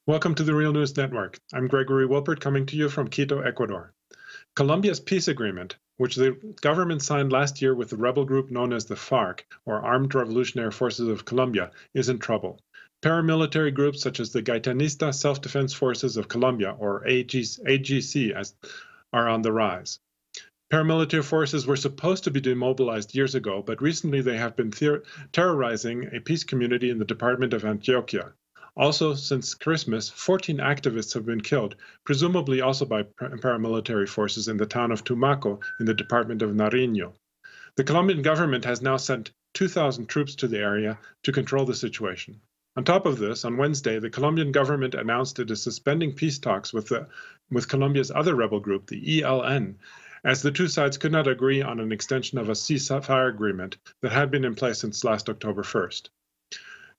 Welcome to the Real News Network. I'm Gregory Wilpert coming to you from Quito, Ecuador. Colombia's peace agreement, which the government signed last year with the rebel group known as the FARC, or Armed Revolutionary Forces of Colombia, is in trouble. Paramilitary groups such as the Gaitanista Self-Defense Forces of Colombia, or AGC, are on the rise. Paramilitary forces were supposed to be demobilized years ago, but recently they have been terrorizing a peace community in the department of Antioquia. Also, since Christmas, 14 activists have been killed, presumably also by paramilitary forces in the town of Tumaco in the department of Nariño. The Colombian government has now sent 2,000 troops to the area to control the situation. On top of this, on Wednesday, the Colombian government announced it is suspending peace talks with Colombia's other rebel group, the ELN, as the two sides could not agree on an extension of a ceasefire agreement that had been in place since last October 1st.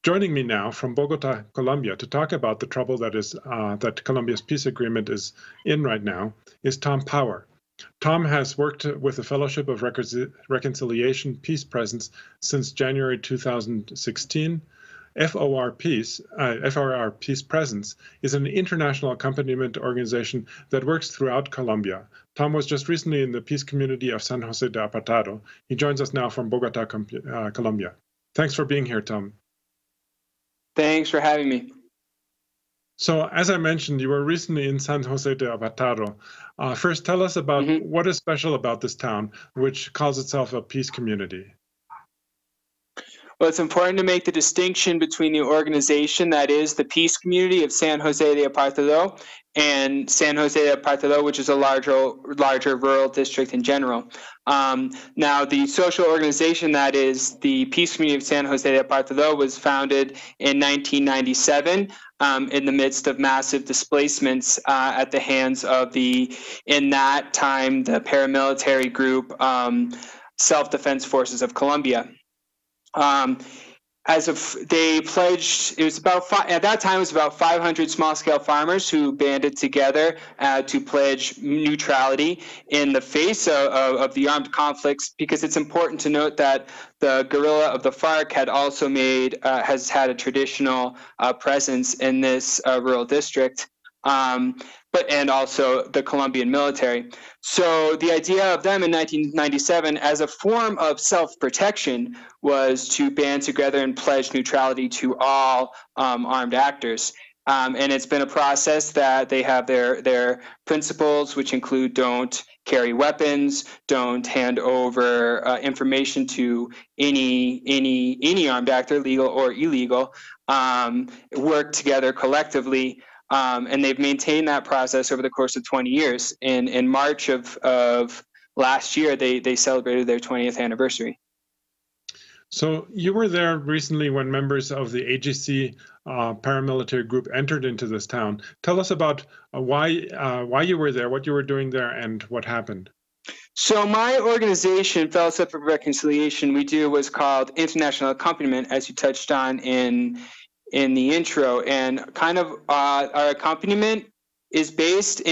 Joining me now from Bogota, Colombia, to talk about the trouble that Colombia's peace agreement is in right now is Tom Power. Tom has worked with the Fellowship of Reconciliation Peace Presence since January 2016. FOR Peace Presence is an international accompaniment organization that works throughout Colombia. Tom was just recently in the peace community of San Jose de Apartado. He joins us now from Bogota, Colombia. Thanks for being here, Tom. Thanks for having me. So, as I mentioned, you were recently in San Jose de Apartado. First, tell us about what is special about this town, which calls itself a peace community. Well, it's important to make the distinction between the organization that is the peace community of San Jose de Apartado and San Jose de Apartado, which is a larger rural district in general. Now, the social organization that is the peace community of San Jose de Apartado was founded in 1997 in the midst of massive displacements at the hands of in that time, the paramilitary group Self-Defense Forces of Colombia. They pledged, at that time it was about 500 small-scale farmers who banded together to pledge neutrality in the face of the armed conflicts, because it's important to note that the guerrilla of the FARC had also has had a traditional presence in this rural district. And also the Colombian military. So the idea of them in 1997 as a form of self-protection was to band together and pledge neutrality to all armed actors. And it's been a process that they have their principles, which include don't carry weapons, don't hand over information to any armed actor, legal or illegal, work together collectively. And they've maintained that process over the course of 20 years. In March of last year, they celebrated their 20th anniversary. So you were there recently when members of the AGC paramilitary group entered into this town. Tell us about why you were there, what you were doing there, and what happened. So my organization, Fellowship of Reconciliation, was called International Accompaniment, as you touched on in the intro, and kind of our accompaniment is based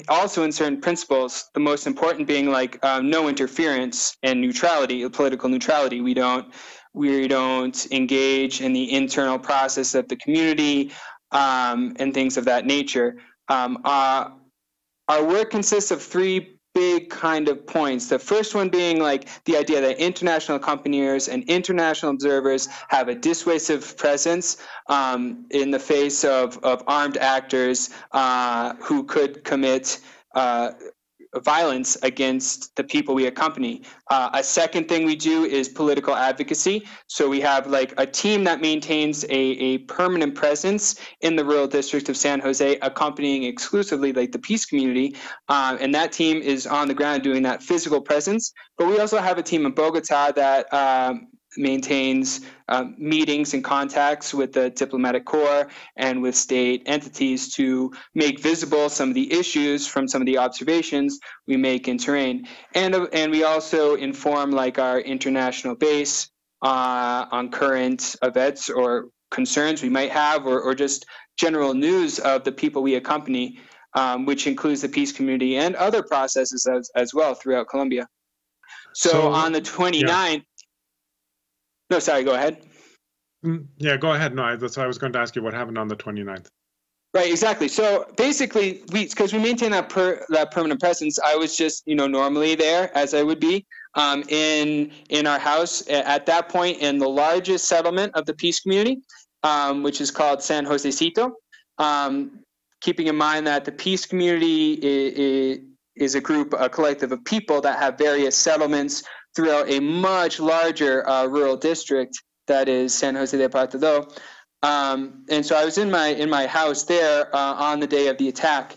also in certain principles, the most important being no interference and neutrality, political neutrality. We don't engage in the internal process of the community and things of that nature. Our work consists of three big kind of points. The first one being the idea that international accompaniers and international observers have a dissuasive presence in the face of armed actors who could commit violence against the people we accompany. A second thing we do is political advocacy. So we have a team that maintains a permanent presence in the rural district of San Jose, accompanying exclusively the peace community. And that team is on the ground doing that physical presence. But we also have a team in Bogota that maintains meetings and contacts with the diplomatic corps and with state entities to make visible some of the issues from some of the observations we make in terrain. And we also inform our international base on current events or concerns we might have, or just general news of the people we accompany, which includes the peace community and other processes as well throughout Colombia. So on the 29th, yeah. No, sorry, go ahead. Yeah, go ahead. No, that's why I was going to ask you what happened on the 29th. Right, exactly. So basically, because we maintain that permanent presence, I was just normally there as I would be in our house at that point in the largest settlement of the peace community, which is called San Josecito. Keeping in mind that the peace community is a collective of people that have various settlements throughout a much larger rural district that is San Jose de Apartado. And so I was in my house there on the day of the attack.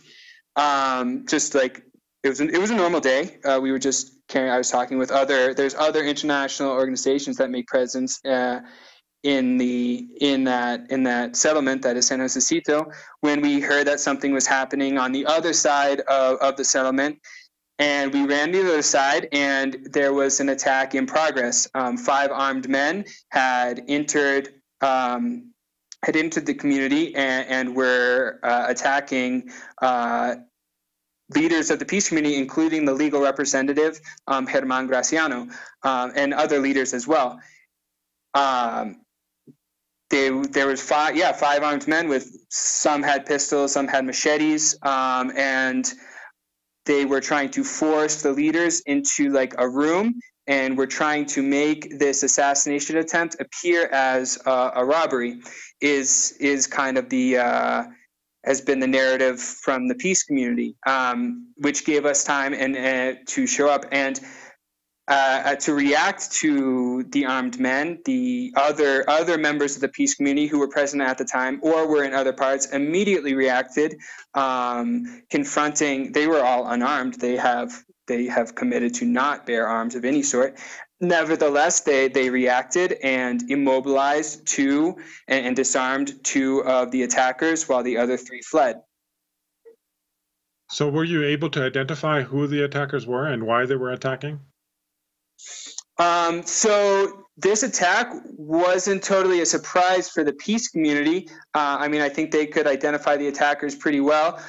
Just like it was a normal day. We were just I was talking with there's other international organizations that make presence in that settlement that is San Josecito, when we heard that something was happening on the other side of the settlement. And we ran to the other side, and there was an attack in progress. 5 armed men had entered the community and were attacking leaders of the peace community, including the legal representative, Germán Graciano, and other leaders as well. There was 5 armed men with, some had pistols, some had machetes, and they were trying to force the leaders into like a room, and were trying to make this assassination attempt appear as a robbery. Is kind of the has been the narrative from the peace community, which gave us time and to show up and to react to the armed men. The other members of the peace community who were present at the time or were in other parts immediately reacted, confronting. They were all unarmed. They have committed to not bear arms of any sort. Nevertheless, they reacted and immobilized 2 and disarmed 2 of the attackers while the other 3 fled. So were you able to identify who the attackers were and why they were attacking? So this attack wasn't totally a surprise for the peace community. I mean, I think they could identify the attackers pretty well.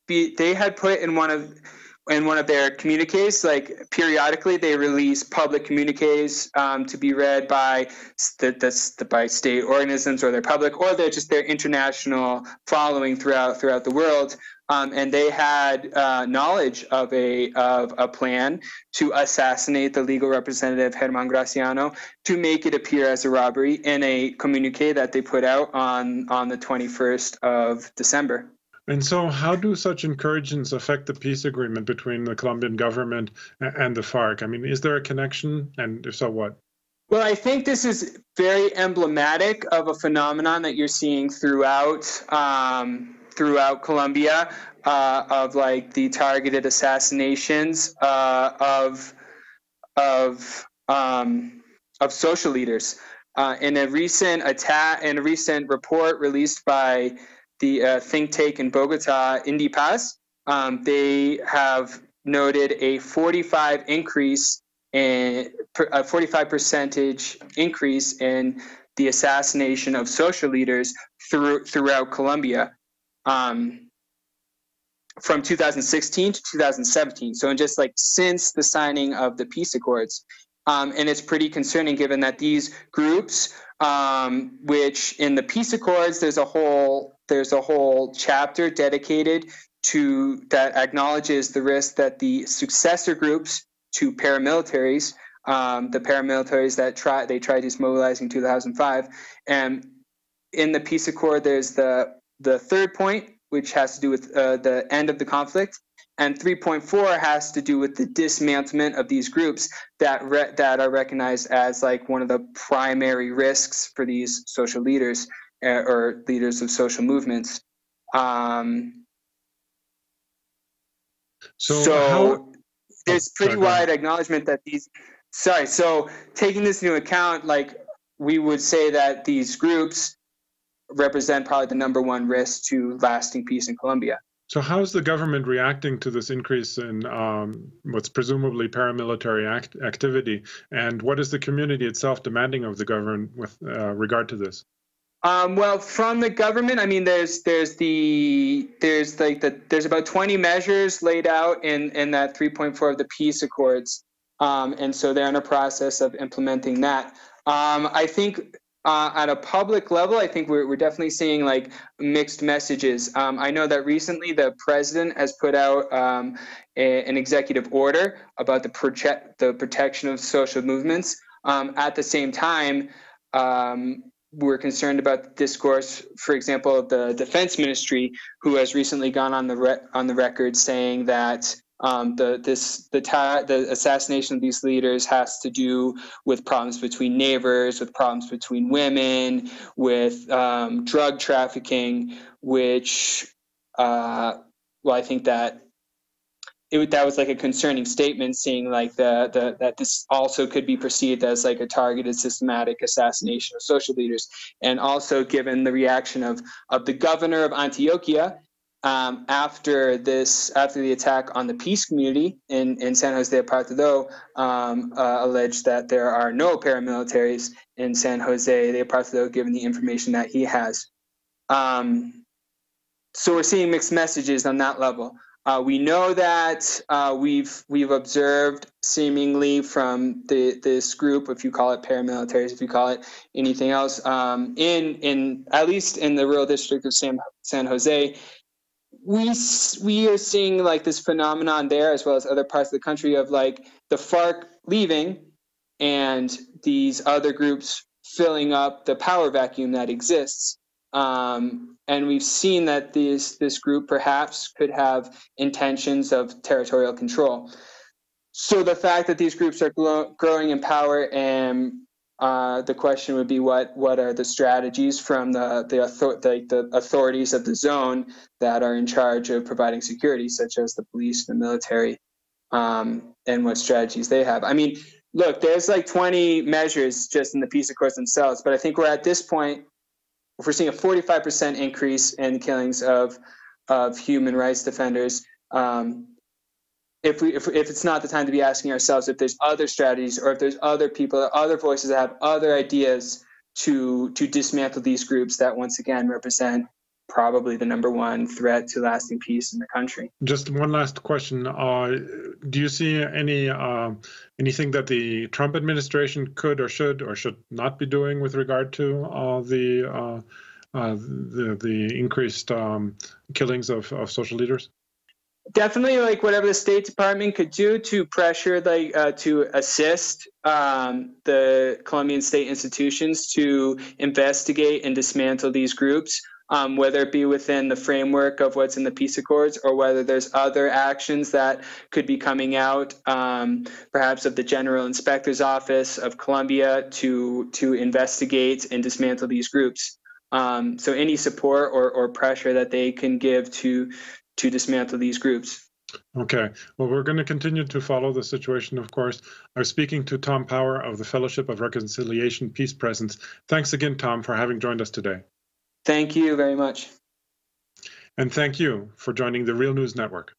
They had put in one of their communiques, like periodically they release public communiques to be read by by state organisms or their public, or they're just their international following throughout the world. And they had knowledge of a plan to assassinate the legal representative Germán Graciano, to make it appear as a robbery, in a communique that they put out on the 21st of December. And so how do such incursions affect the peace agreement between the Colombian government and the FARC? I mean, is there a connection? And if so, what? Well, I think this is very emblematic of a phenomenon that you're seeing throughout Colombia, of like the targeted assassinations of social leaders. In a recent report released by the think tank in Bogota, Indi Paz, they have noted a 45% increase in the assassination of social leaders throughout Colombia, from 2016 to 2017. So in just like since the signing of the peace accords. And it's pretty concerning, given that these groups, which in the peace accords, there's a whole chapter dedicated to that acknowledges the risk that the successor groups to paramilitaries, the paramilitaries that tried dismobilizing in 2005, and in the peace accord, there's the 3rd point, which has to do with the end of the conflict. And 3.4 has to do with the dismantlement of these groups that are recognized as like one of the primary risks for these social leaders or leaders of social movements. So there's pretty wide acknowledgement that these. So taking this into account, like we would say that these groups represent probably the #1 risk to lasting peace in Colombia. So how is the government reacting to this increase in what's presumably paramilitary activity? And what is the community itself demanding of the government with regard to this? Well, from the government, I mean, there's about 20 measures laid out in that 3.4 of the peace accords. And so they're in a process of implementing that. I think at a public level, I think we're definitely seeing like mixed messages. I know that recently the president has put out an executive order about the protection of social movements. At the same time, we're concerned about the discourse, for example, of the defense ministry, who has recently gone on the record saying that the assassination of these leaders has to do with problems between neighbors, with problems between women, with drug trafficking, which, well, I think that that was like a concerning statement, seeing like that this also could be perceived as like a targeted, systematic assassination of social leaders, and also given the reaction of the governor of Antioquia after the attack on the peace community in San Jose de Apartado, alleged that there are no paramilitaries in San Jose de Apartado, given the information that he has. So we're seeing mixed messages on that level. We know that we've observed, seemingly from this group, if you call it paramilitaries, if you call it anything else, in at least in the rural district of San Jose, we are seeing like this phenomenon there, as well as other parts of the country, of like the FARC leaving and these other groups filling up the power vacuum that exists. And we've seen that this group perhaps could have intentions of territorial control. So the fact that these groups are growing in power, and the question would be, what are the strategies from the authorities of the zone that are in charge of providing security, such as the police, the military, and what strategies they have. I mean, look, there's like 20 measures just in the peace accords themselves, but I think we're at this point, if we're seeing a 45% increase in the killings of human rights defenders, if it's not the time to be asking ourselves if there's other strategies, or if there's other people, other voices that have other ideas to dismantle these groups that once again represent probably the #1 threat to lasting peace in the country. Just one last question. Do you see anything that the Trump administration could or should not be doing with regard to the increased killings of social leaders? Definitely, like whatever the State Department could do to pressure, to assist the Colombian state institutions to investigate and dismantle these groups. Whether it be within the framework of what's in the peace accords, or whether there's other actions that could be coming out, perhaps of the General Inspector's Office of Colombia to investigate and dismantle these groups. So any support or pressure that they can give to dismantle these groups. Okay. Well, we're going to continue to follow the situation, of course. I was speaking to Tom Power of the Fellowship of Reconciliation Peace Presence. Thanks again, Tom, for having joined us today. Thank you very much. And thank you for joining the Real News Network.